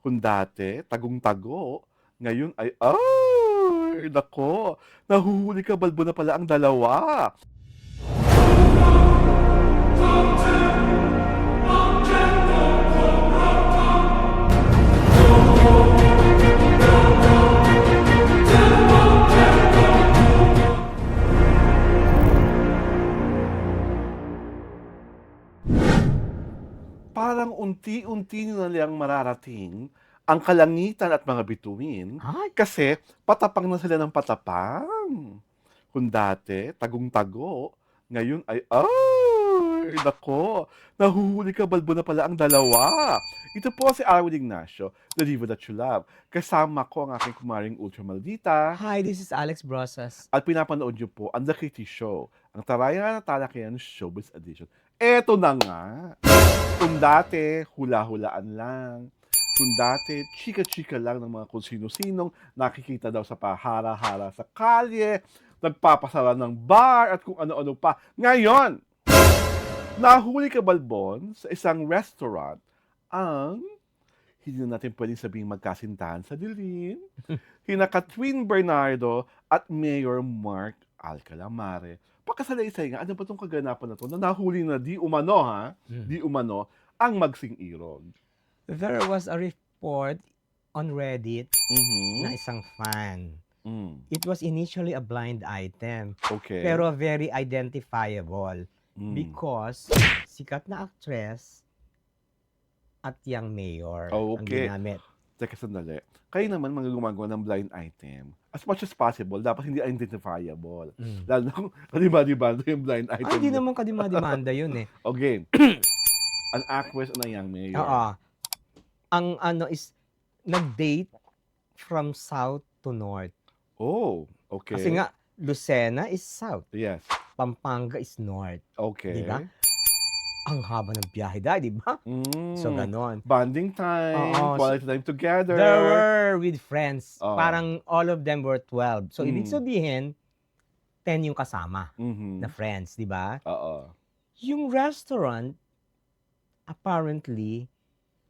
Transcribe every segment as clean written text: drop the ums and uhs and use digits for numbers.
Kung dati, tagong-tago, ngayon ay naku, nahuhuli ka balbo na pala ang dalawa. Parang unti-unti na lang mararating ang kalangitan at mga bituin Ay, kasi patapang na sila ng patapang. Kung dati, tagong-tago, ngayon ay naku, nahuhuli ka balbo na pala ang dalawa. Ito po si Arwin Ignacio, The Diva That You Love. Kasama ko ang aking kumaring Ultra Maldita hi, this is Alex Brosas. at pinapanood niyo po ang The Kitty Show, ang tarayan na talakayan ng Showbiz Edition. Eto na nga! Kung dati, hula-hulaan lang. Kung dati, chika-chika lang ng mga kung sino-sinong nakikita daw sa pahara-hara sa kalye, nagpapasara ng bar at kung ano-ano pa. Ngayon, nahuli ka balbon sa isang restaurant ang hindi na natin pwedeng sabihing magkasintahan sa dilim, hina Catherine Bernardo at Mayor Mark Alcalamare. Pakasalaysay nga, ano ba itong kaganapan na to na nahuli na di umano Mm. di umano, ang magsing-irog. There was a report on Reddit na Mhm. isang fan. Mm. It was initially a blind item, Okay. pero very identifiable Mm. because sikat na actress at young mayor Oh, ang okay. ginamit. Teka sandali. Kayo naman mga gumagawa ng blind item, as much as possible, dapat hindi identifiable. Mm. Lalo na kung, di ba, yung blind Ay, item hindi niya. naman kadima-demanda yun eh. Okay. An actress and a young mayor. Oo. Ang ano is, nag-date from south to north. Oh, okay. Kasi nga, Lucena is south, Yes. Pampanga is north. Okay. Di ba? Ang haba ng biyahe dahil, di ba? So, Mm. ganon. Bonding time, Oo, quality time together. There were with friends. Oh. Parang all of them were 12. So, ibig Mm. sabihin, 10 yung kasama Mhm. na friends, di ba? Oo. Yung restaurant, apparently,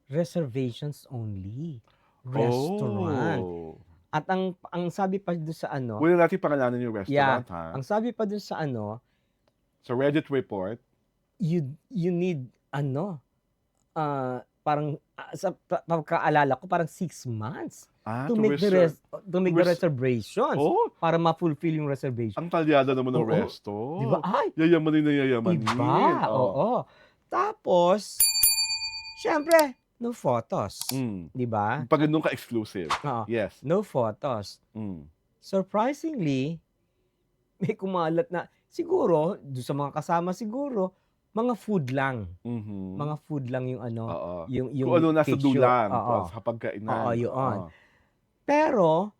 reservations only. Restaurant. Oh. At ang sabi pa doon sa ano, Huwag na natin pangalanan yung restaurant, ha? ang sabi pa doon sa ano, Sa Reddit report, you need ano, parang sa pagkaalala ko parang 6 months to make the reservations Oh, para ma-fulfill yung reservation. ang talyada naman ng Oo. resto. Di ba? Ay, Yayamanin na yayamanin. iba. Oh. Oo. Tapos, syempre, no photos. Mm. Di ba? Pag ganun ka-exclusive. Oo. Yes. No photos. Mm. Surprisingly, may kumalat na, siguro, doon sa mga kasama siguro, mga food lang. Mhm. Mga food lang yung ano, Oo. yung Kung ano nasa picture. dulan, Oo. sa pagkainan. Oo, yun. Oo. Pero,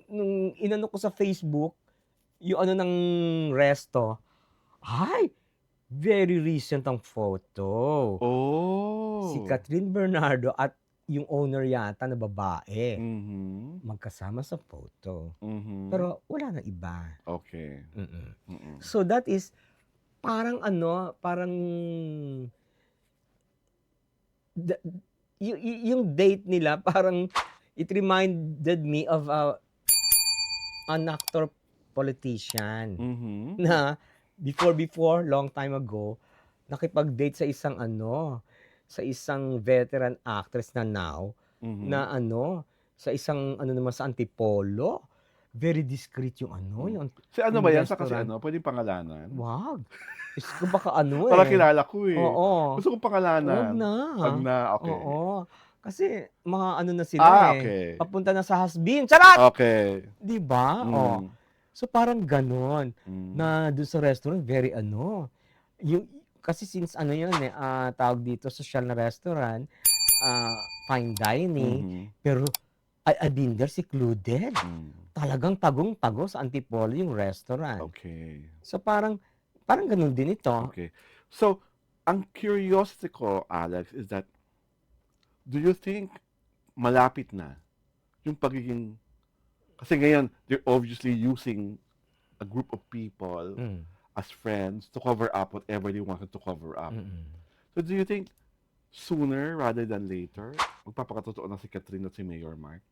nung inano ko sa Facebook, yung ano ng resto, ay, very recent ang photo. Oh. Si Catherine Bernardo at yung owner yata na babae, Mhm. magkasama sa photo. Mhm. Pero wala na iba. Okay. Mm-mm. Mm. So that is, parang ano, parang, yung date nila, parang, it reminded me of an actor politician Mhm. na before, long time ago, nakipag-date sa isang ano, sa isang veteran actress na now, Mhm. na ano, sa isang ano naman sa Antipolo. Very discreet yung ano, yung Si ano yung ba yan? Saka si restaurant. ano? Pwedeng pangalanan? Wag. Diyos ko, baka ano Parang eh. kilala ko eh. Oo. Gusto kong Wag pangalanan. na. Wag na, okay. Oo. Kasi mga ano na sila eh. Okay. Papunta na sa has-been. Charot! Okay. Di ba? Oh. Mm. So parang ganon. Mm. Na doon sa restaurant, very ano. Yung, kasi since ano yun eh, tawag dito, social na restaurant, fine dining, Mhm. pero I've been there secluded. Mm. Talagang tagong-tago sa Antipolo yung restaurant. Okay. So parang ganun din ito. Okay. So, ang curiosity ko, Alex, is that, do you think malapit na yung pagiging, kasi ngayon, they're obviously using a group of people Mm. as friends to cover up whatever they wanted to cover up. Mm-mm. So do you think sooner rather than later, magpapakatotoo na si Catherine at si Mayor Mark.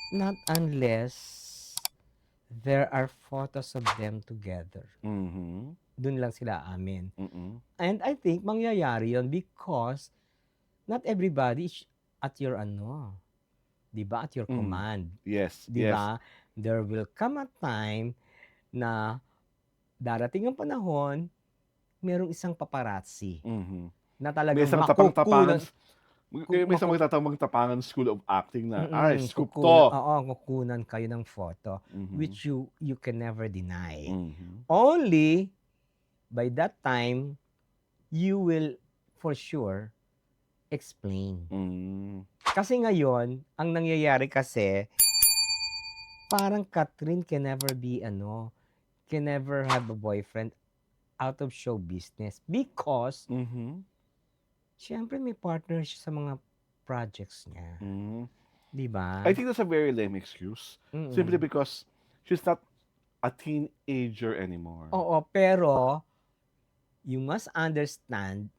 Not unless there are photos of them together. Mhm. Dun lang sila amin. Mm. And I think mangyayari yon because not everybody is at your di ba? At your Mhm. command. Yes, Di yes. ba? There will come a time na darating ang panahon, merong isang paparazzi Mhm. na May talagang isang tapang-tapangan, makukunan, may isang magtapang-tapangan School of Acting na, ay, scoop kukunan, to. kukunan kayo ng photo, Mhm. which you can never deny. Mhm. Only by that time, you will for sure explain. Mm. Kasi ngayon, ang nangyayari kasi, parang Catherine can never be can never have a boyfriend out of show business because Mhm. syempre may partner siya sa mga projects niya. Mhm. Di ba? I think that's a very lame excuse. Simply Mm-mm. because she's not a teenager anymore. Oo, pero you must understand,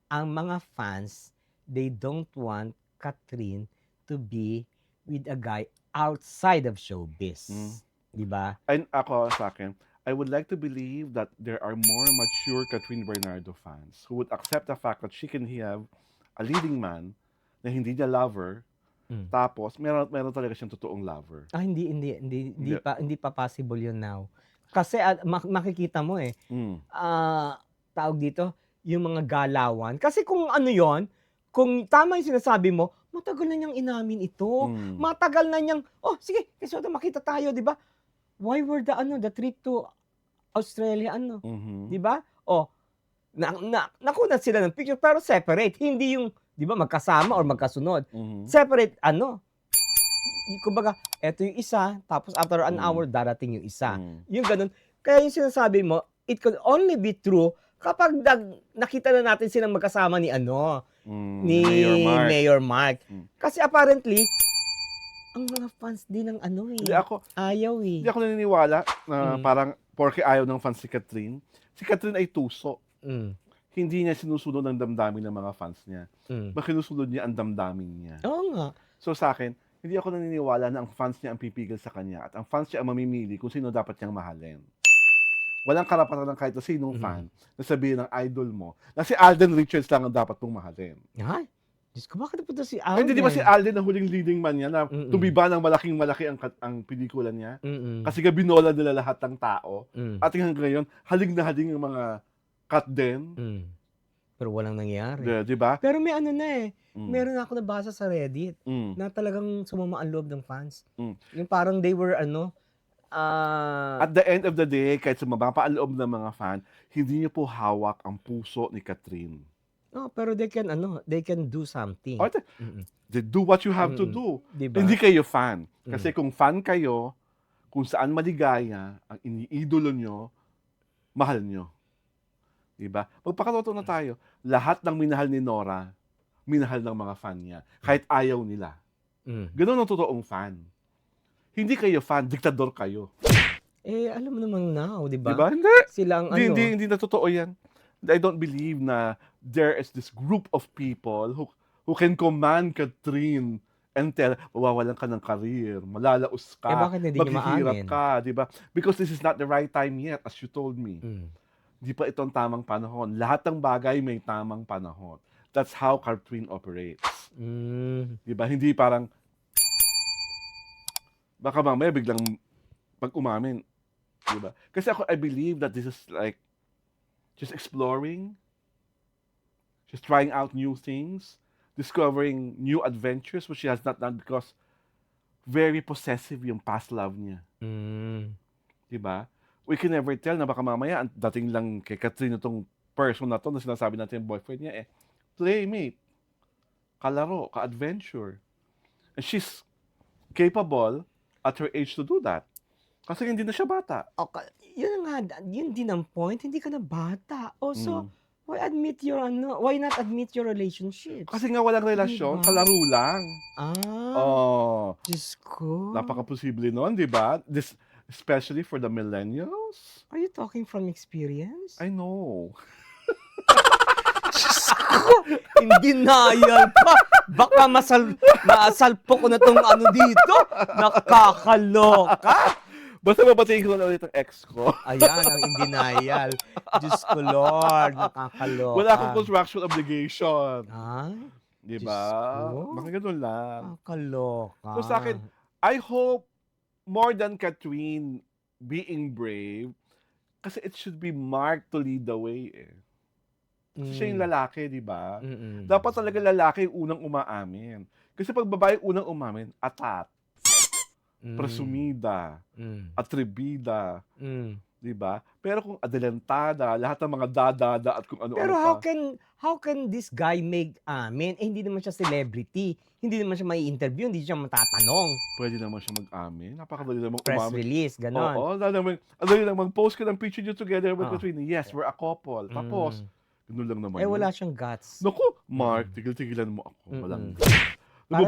ang mga fans, they don't want Catherine to be with a guy outside of showbiz. Mm. Di ba? And ako sa akin, I would like to believe that there are more mature Catherine Bernardo fans who would accept the fact that she can have a leading man na hindi niya lover, Mm. tapos meron talaga siyang totoong lover. Hindi Hindi. pa possible yun now. Kasi makikita mo Mm. tawag dito, yung mga galawan. Kasi kung ano yon, kung tama yung sinasabi mo, matagal na niyang inamin ito. Mm. Matagal na niyang, oh sige, kasi makita tayo, di ba? Why were the trip to Australia, Mhm. di ba? Oh, nakunan sila ng picture, pero separate. Hindi yung, di ba, magkasama or magkasunod. Mhm. Separate, kumbaga, eto yung isa, tapos after an Mm. hour, darating yung isa. Mm. Yung ganun. Kaya yung sinasabi mo, it could only be true kapag nakita na natin silang magkasama ni ni Mayor Mark. Mayor Mark. Mm. Kasi apparently, ang mga fans din ng Hindi ako ayaw Hindi ako naniniwala na Mm. parang porke ayaw ng fans si Catherine. Si Catherine ay tuso. Mm. Hindi niya sinusunod ang damdamin ng mga fans niya. Mm. Makinusunod niya ang damdamin niya. Oo nga. So sa akin, hindi ako naniniwala na ang fans niya ang pipigil sa kanya at ang fans niya ang mamimili kung sino dapat niyang mahalin. Walang karapatan ng kahit na sinong fan na sabihin ng idol mo na si Alden Richards lang ang dapat mong mahalin. Ay, Diyos ko, bakit napunta si Ay, Alden? hindi ba si Alden ang huling leading man niya na Mm-mm. tumiba ng malaking-malaki ang pelikula niya? Mm-mm. Kasi nga binola nila lahat ng tao. Mm. At hanggang ngayon, haling na haling ang mga cut din. Mm. Pero walang nangyari. Di ba? Pero may Mm. meron ako nabasa sa Reddit Mm. na talagang sumama ang loob ng fans. Mm. Yung parang they were At the end of the day, kahit sumaba pa ang loob ng mga fan, hindi niyo po hawak ang puso ni Catherine. pero they can do something. O, Mm-mm. do what you have to Mm-mm. do. Diba? Hindi kayo fan. Kasi kung fan kayo, kung saan maligaya, ang iniidolo nyo, mahal nyo. Diba? Magpakatotoo na tayo. Lahat ng minahal ni Nora, minahal ng mga fan niya. Kahit ayaw nila. Mm. Ganun ang totoong fan. Hindi kayo fan, diktador kayo. Alam mo namang now, di ba? Diba? Hindi. Silang Hindi na totoo yan. I don't believe na there is this group of people who can command Catherine and tell, mawawalan ka ng career, malalaos ka, bakit hindi niya maghihirap maamin? ka, di ba? Because this is not the right time yet, as you told me. Mm. Di pa itong tamang panahon. Lahat ng bagay may tamang panahon. That's how Catherine operates. Mm. Di ba? Hindi parang, baka mamaya biglang pag umamin. Di ba? Kasi ako, I believe that this is like, just exploring, just trying out new things, discovering new adventures which she has not done because very possessive yung past love niya. Mm. Diba? We can never tell na baka mamaya ang dating lang kay Catherine itong person na to na sinasabi natin yung boyfriend niya playmate, kalaro, ka-adventure. And she's capable at her age to do that. Kasi hindi na siya bata. Okay, yun din ang point, hindi ka na bata. So, why not admit your relationship? Kasi nga walang relasyon, Diba? kalaro lang. Diyos ko. Napaka-posible nun, di ba? Especially for the millennials. Are you talking from experience? I know. Diyos ko. In denial pa. Baka masalpo ko na tong ano dito. Nakakaloka. Basta babatiin ko na ulit ang ex ko. Ayan, ang in denial. Diyos ko, Lord. Nakakaloka. Wala akong contractual obligation. Ay, Di Diyos ba? ko. Baka ganun lang. nakakaloka. So sa akin, I hope more than Catherine being brave, kasi it should be Mark to lead the way eh. Kasi siya yung lalaki, di ba? Mm-mm. Dapat talaga lalaki yung unang umaamin. Kasi pag babae unang umamin, atat, presumida, Mm. atribida, Mm. di ba? Pero kung adelantada, lahat ng mga dadada at kung ano-ano Pero pa. how can this guy make amin? Eh, hindi naman siya celebrity. Hindi naman siya may interview, hindi siya matatanong. Pwede naman siya mag-amin. Napakadali namang Press umamin. release, ganon. Oo, ang dali lang mag-post ka ng picture nyo together with Oh. Katrina. Yes, we're a couple. Tapos, ganun lang naman Eh, yun. wala siyang guts. Naku, Mark, tigil-tigilan mo ako. Walang Mm-mm. guts. Para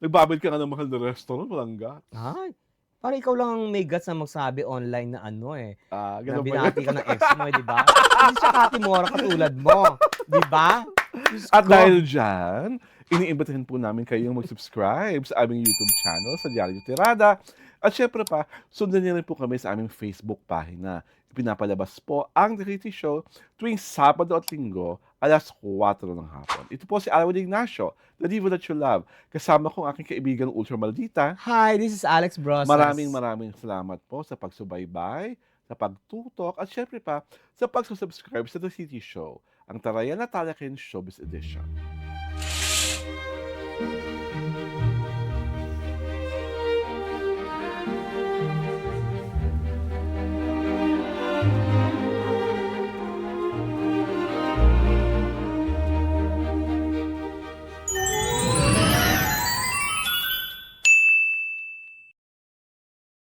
Nagbabayad ka nga ng mahal na restaurant, walang guts. Ay, para ikaw lang ang may guts na magsabi online na ano eh. Na Ganun ba yun? binati ka ng ex mo eh, di ba? Hindi siya katimora katulad mo. Di ba? Diyos At ko. dahil dyan, iniimbitahin po namin kayong mag-subscribe sa aming YouTube channel sa Diario Tirada. At syempre pa, sundan niyo rin po kami sa aming Facebook pahina. Pinapalabas po ang The Kitty Show tuwing Sabado at Linggo, alas 4 ng hapon. Ito po si Alwin Ignacio, the diva that you love. Kasama ko ang aking kaibigang Ultra Maldita. Hi, this is Alex Brosas. Maraming salamat po sa pagsubaybay, sa pagtutok, at syempre pa sa pagsusubscribe sa The City Show, ang Tarayan at Talakin Showbiz Edition.